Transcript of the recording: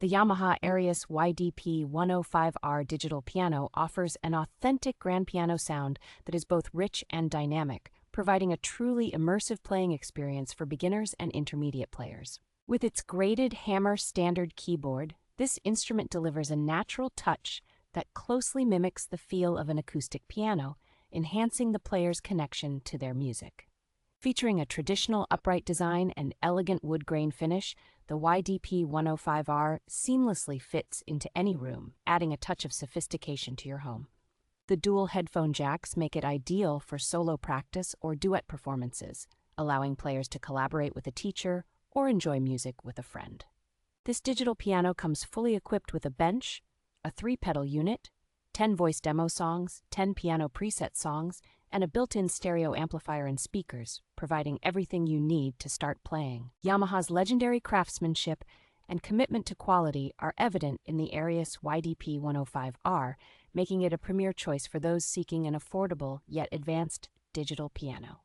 The Yamaha Arius YDP105R digital piano offers an authentic grand piano sound that is both rich and dynamic, providing a truly immersive playing experience for beginners and intermediate players. With its graded hammer standard keyboard, this instrument delivers a natural touch that closely mimics the feel of an acoustic piano, enhancing the player's connection to their music. Featuring a traditional upright design and elegant wood grain finish, the YDP105R seamlessly fits into any room, adding a touch of sophistication to your home. The dual headphone jacks make it ideal for solo practice or duet performances, allowing players to collaborate with a teacher or enjoy music with a friend. This digital piano comes fully equipped with a bench, a 3-pedal unit, 10 voice demo songs, 10 piano preset songs, and a built-in stereo amplifier and speakers, providing everything you need to start playing. Yamaha's legendary craftsmanship and commitment to quality are evident in the Arius YDP105R, making it a premier choice for those seeking an affordable yet advanced digital piano.